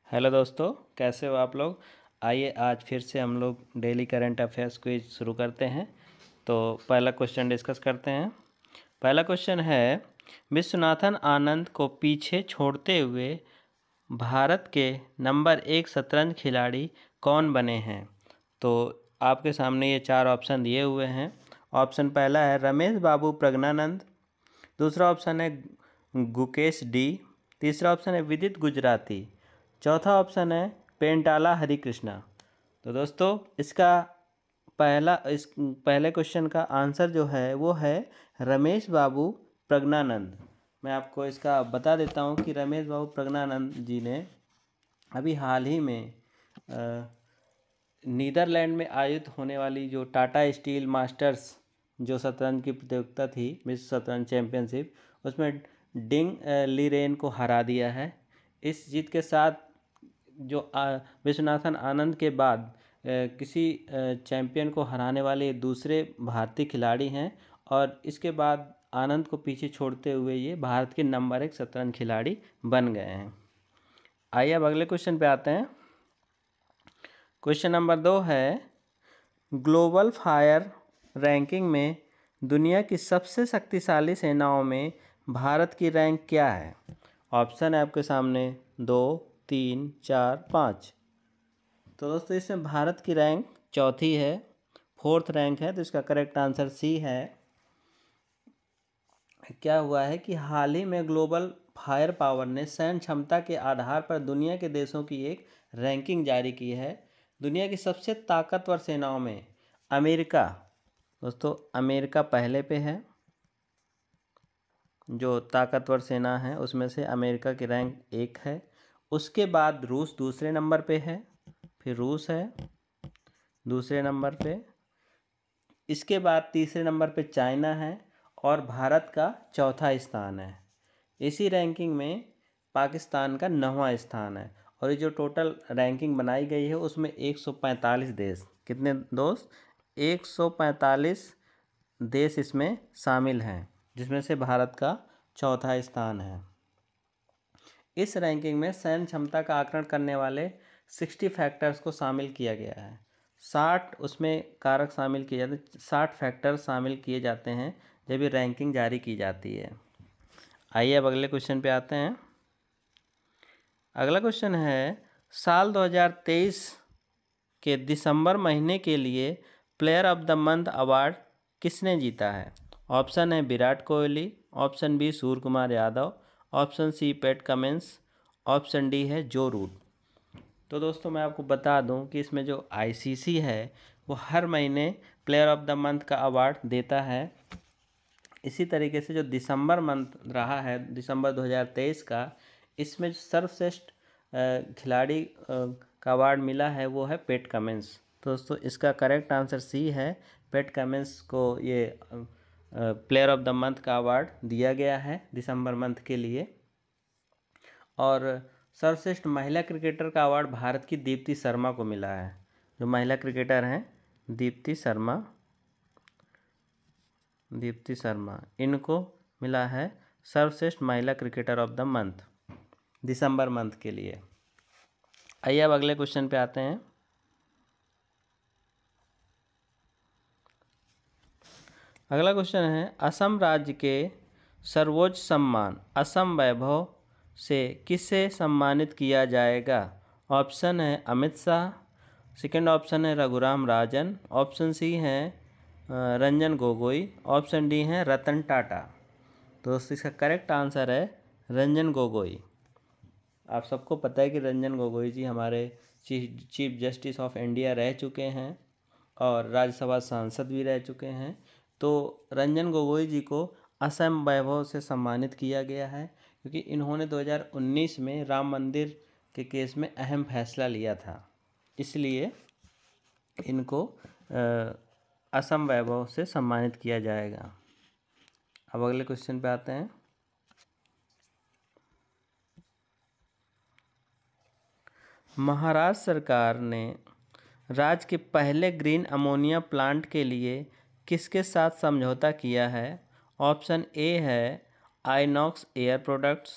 Hello दोस्तों, कैसे हो आप लोग। आइए आज फिर से हम लोग डेली करंट अफेयर्स क्विज शुरू करते हैं। तो पहला क्वेश्चन डिस्कस करते हैं। पहला क्वेश्चन है, विश्वनाथन आनंद को पीछे छोड़ते हुए भारत के नंबर 1 शतरंज खिलाड़ी कौन बने हैं। तो आपके सामने ये 4 ऑप्शन दिए हुए हैं। ऑप्शन पहला है रमेश बाबू प्रज्ञानंद, दूसरा ऑप्शन है गुकेश डी, तीसरा ऑप्शन है विदित गुजराती, चौथा ऑप्शन है पेंटाला हरिकृष्णा। तो दोस्तों इसका इस पहले क्वेश्चन का आंसर जो है वो है रमेश बाबू प्रज्ञानंद। मैं आपको इसका बता देता हूँ कि रमेश बाबू प्रज्ञानंद जी ने अभी हाल ही में नीदरलैंड में आयोजित होने वाली जो टाटा स्टील मास्टर्स जो शतरंज की प्रतियोगिता थी, विश्व शतरंज चैंपियनशिप, उसमें डिंग लीरेन को हरा दिया है। इस जीत के साथ जो विश्वनाथन आनंद के बाद किसी चैंपियन को हराने वाले दूसरे भारतीय खिलाड़ी हैं और इसके बाद आनंद को पीछे छोड़ते हुए ये भारत के नंबर 1 शतरंज खिलाड़ी बन गए हैं। आइए अब अगले क्वेश्चन पे आते हैं। क्वेश्चन नंबर 2 है, ग्लोबल फायर रैंकिंग में दुनिया की सबसे शक्तिशाली सेनाओं में भारत की रैंक क्या है। ऑप्शन है आपके सामने 2, 3, 4, 5। तो दोस्तों इसमें भारत की रैंक चौथी है, 4th रैंक है। तो इसका करेक्ट आंसर सी है। क्या हुआ है कि हाल ही में ग्लोबल फायर पावर ने सैन्य क्षमता के आधार पर दुनिया के देशों की एक रैंकिंग जारी की है। दुनिया की सबसे ताकतवर सेनाओं में अमेरिका, दोस्तों अमेरिका पहले पे है। जो ताकतवर सेना है उसमें से अमेरिका की रैंक 1 है। उसके बाद रूस दूसरे नंबर पे है, फिर रूस है दूसरे नंबर पे। इसके बाद तीसरे नंबर पे चाइना है और भारत का चौथा स्थान है। इसी रैंकिंग में पाकिस्तान का 9वां स्थान है। और ये जो टोटल रैंकिंग बनाई गई है उसमें 145 देश, कितने दोस्त, 145 देश इसमें शामिल हैं, जिसमें से भारत का चौथा स्थान है। इस रैंकिंग में सैन्य क्षमता का आकलन करने वाले 60 फैक्टर्स को शामिल किया गया है। 60 उसमें कारक शामिल किए जाते हैं, 60 फैक्टर शामिल किए जाते हैं जब ये रैंकिंग जारी की जाती है। आइए अब अगले क्वेश्चन पे आते हैं। अगला क्वेश्चन है, साल 2023 के दिसंबर महीने के लिए player of the month award किसने जीता है। ऑप्शन है Virat Kohli, option B Surya Kumar Yadav, option C Pat Cummins, option D है जो रूट। तो दोस्तों मैं आपको बता दूं कि इसमें जो आईसीसी है वो हर महीने प्लेयर ऑफ द मंथ का अवार्ड देता है। इसी तरीके से जो दिसंबर मंथ रहा है, दिसंबर 2023 का, इसमें सर्वश्रेष्ठ खिलाड़ी का अवार्ड मिला है वो है पैट कमिंस। तो दोस्तों इसका करेक्ट आंसर सी है। पैट कमिंस को ये प्लेयर ऑफ द मंथ का अवार्ड दिया गया है दिसंबर मंथ के लिए। और सर्वश्रेष्ठ महिला क्रिकेटर का अवार्ड भारत की दीप्ति शर्मा को मिला है। जो महिला क्रिकेटर हैं दीप्ति शर्मा, इनको मिला है सर्वश्रेष्ठ महिला cricketer of the month December month के लिए। आइए अब अगले क्वेश्चन पे आते हैं। अगला क्वेश्चन है, असम राज्य के सर्वोच्च सम्मान असम वैभव से किसे सम्मानित किया जाएगा। ऑप्शन है अमित शाह, सेकंड ऑप्शन है रघुराम राजन, ऑप्शन सी है रंजन गोगोई, ऑप्शन डी है रतन टाटा। तो इसका करेक्ट आंसर है रंजन गोगोई। आप सबको पता है कि रंजन गोगोई जी हमारे चीफ जस्टिस ऑफ इंडिया रह चुके हैं और राज्यसभा सांसद भी रह चुके हैं। तो रंजन गोगोई जी को असम वैभव से सम्मानित किया गया है क्योंकि इन्होंने 2019 में राम मंदिर के केस में अहम फैसला लिया था, इसलिए इनको असम वैभव से सम्मानित किया जाएगा। अब अगले क्वेश्चन पे आते हैं। महाराष्ट्र सरकार ने राज्य के पहले ग्रीन अमोनिया प्लांट के लिए किसके साथ समझौता किया है। ऑप्शन ए है आइनॉक्स एयर प्रोडक्ट्स,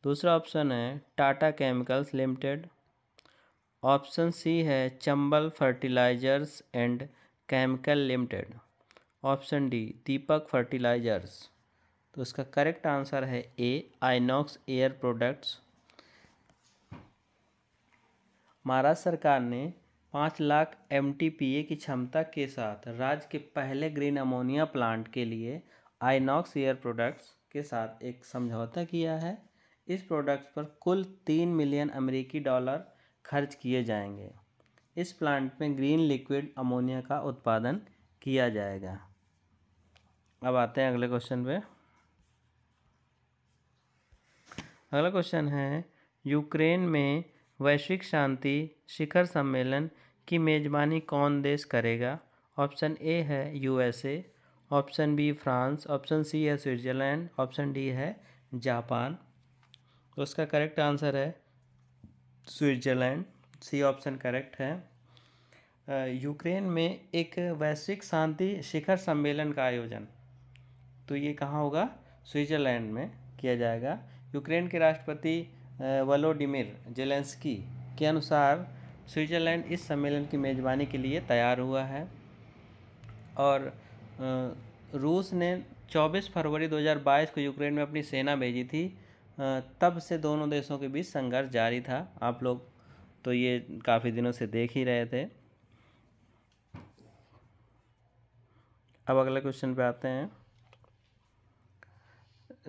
दूसरा ऑप्शन है Tata chemicals limited. Option C है Chambal fertilizers and chemical limited. Option D Deepak fertilizers. तो इसका करेक्ट आंसर है A Inox air products. Maharashtra सरकार ने 5 लाख MTPA की क्षमता के साथ राज्य के पहले ग्रीन अमोनिया प्लांट के लिए आइनॉक्स एयर प्रोडक्ट्स के साथ एक समझौता किया है। इस प्रोडक्ट्स पर कुल 3 मिलियन अमेरिकी डॉलर खर्च किए जाएंगे। इस प्लांट में ग्रीन लिक्विड अमोनिया का उत्पादन किया जाएगा। अब आते हैं अगले क्वेश्चन पे। अगला क्वेश्चन है यूक्रेन में वैश्विक शांति शिखर सम्मेलन की मेजबानी कौन देश करेगा। ऑप्शन ए है USA, option B France, option C है स्विट्जरलैंड, ऑप्शन डी है जापान। तो उसका करेक्ट आंसर है स्विट्जरलैंड। सी ऑप्शन करेक्ट है। यूक्रेन में एक वैश्विक शांति शिखर सम्मेलन का आयोजन तो ये कहाँ होगा, स्विट्जरलैंड में किया जाएगा। यूक्रेन के राष्ट्रपति वोलोडिमिर जेलेंस्की के अनुसार स्विट्जरलैंड इस सम्मेलन की मेजबानी के लिए तैयार हुआ है। और रूस ने 24 फरवरी 2022 को यूक्रेन में अपनी सेना भेजी थी। तब से दोनों देशों के बीच संघर्ष जारी था। आप लोग तो ये काफ़ी दिनों से देख ही रहे थे। अब अगले क्वेश्चन पे आते हैं।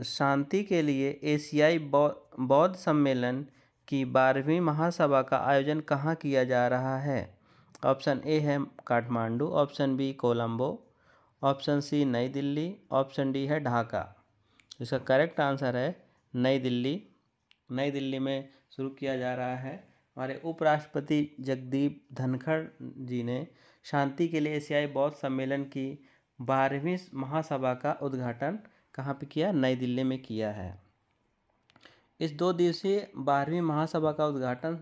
शांति के लिए एशियाई बौद्ध सम्मेलन की 12वीं महासभा का आयोजन कहाँ किया जा रहा है। ऑप्शन ए है Kathmandu, option B Colombo, option C New Delhi, option D है ढाका। इसका करेक्ट आंसर है नई दिल्ली। नई दिल्ली में शुरू किया जा रहा है। हमारे उपराष्ट्रपति जगदीप धनखड़ जी ने शांति के लिए एशियाई बौद्ध सम्मेलन की 12वीं महासभा का उद्घाटन कहाँ पे किया, नई दिल्ली में किया है। इस 2 दिवसीय 12वीं महासभा का उद्घाटन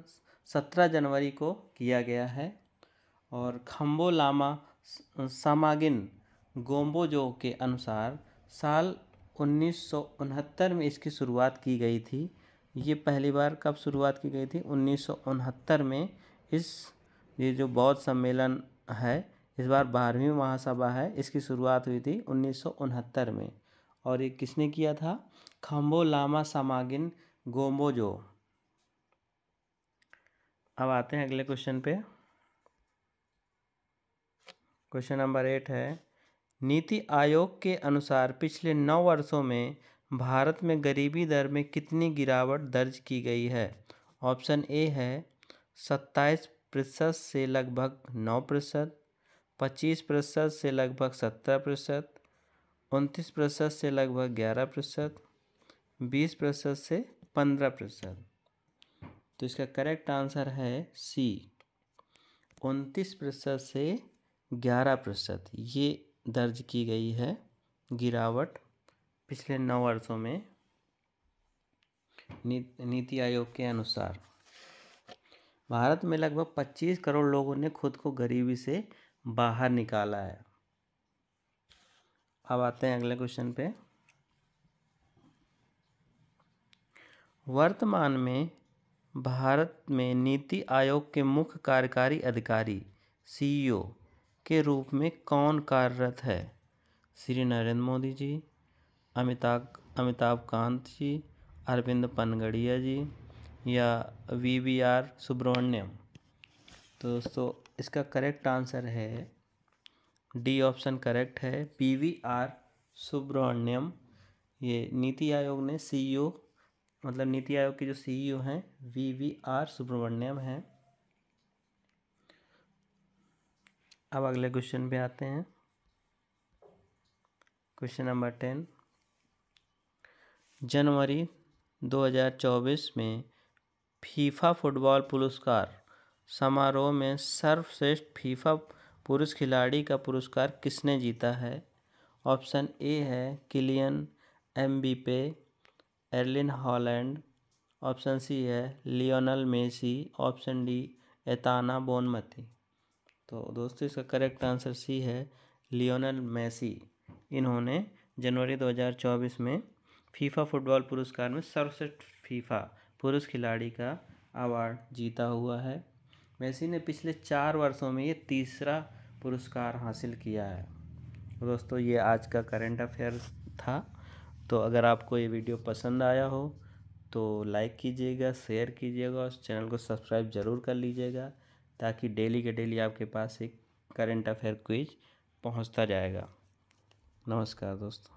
17 जनवरी को किया गया है। और खम्बो लामा सामागिन गोम्बोजो के अनुसार साल 1969 में इसकी शुरुआत की गई थी। ये पहली बार कब शुरुआत की गई थी, 1969 में। ये जो बौद्ध सम्मेलन है इस बार 12वीं महासभा है, इसकी शुरुआत हुई थी 1969 में। और ये किसने किया था, खम्बो लामा सामागिन गोम्बोजो। अब आते हैं अगले क्वेश्चन पे। क्वेश्चन नंबर 8 है नीति आयोग के अनुसार पिछले 9 वर्षों में भारत में गरीबी दर में कितनी गिरावट दर्ज की गई है। ऑप्शन ए है 27% से लगभग 9%, 25% से लगभग 17%, 29% से लगभग 11%, 20% से 15%। तो इसका करेक्ट आंसर है सी 29% से 11% ये दर्ज की गई है गिरावट पिछले 9 वर्षों में नीति आयोग के अनुसार। भारत में लगभग 25 करोड़ लोगों ने खुद को गरीबी से बाहर निकाला है। अब आते हैं अगले क्वेश्चन पे। वर्तमान में भारत में नीति आयोग के मुख्य कार्यकारी अधिकारी CEO के रूप में कौन कार्यरत है। श्री नरेंद्र मोदी जी, अमिताभ कांत जी, अरविंद पनगड़िया जी या VVR सुब्रमण्यम। तो दोस्तों इसका करेक्ट आंसर है डी ऑप्शन करेक्ट है VVR सुब्रमण्यम। ये नीति आयोग ने CEO मतलब नीति आयोग के जो CEO हैं VVR सुब्रमण्यम हैं। अब अगले क्वेश्चन पे आते हैं। क्वेश्चन नंबर 10 जनवरी 2024 में फीफा फुटबॉल पुरस्कार समारोह में सर्वश्रेष्ठ फीफा पुरुष खिलाड़ी का पुरस्कार किसने जीता है। ऑप्शन ए है Kylian Mbappe, Erling Haaland, option C है Lionel Messi, option D Aitana Bonmati. तो दोस्तों इसका करेक्ट आंसर सी है लियोनेल मेसी। इन्होंने जनवरी 2024 में फीफा फुटबॉल पुरस्कार में सर्वश्रेष्ठ फीफा पुरुष खिलाड़ी का अवार्ड जीता हुआ है। मेसी ने पिछले 4 वर्षों में ये तीसरा पुरस्कार हासिल किया है। दोस्तों ये आज का करंट अफेयर था। तो अगर आपको ये वीडियो पसंद आया हो तो लाइक कीजिएगा, शेयर कीजिएगा और चैनल को सब्सक्राइब ज़रूर कर लीजिएगा, ताकि डेली के डेली आपके पास एक करंट अफेयर क्विज पहुंचता जाएगा। नमस्कार दोस्तों।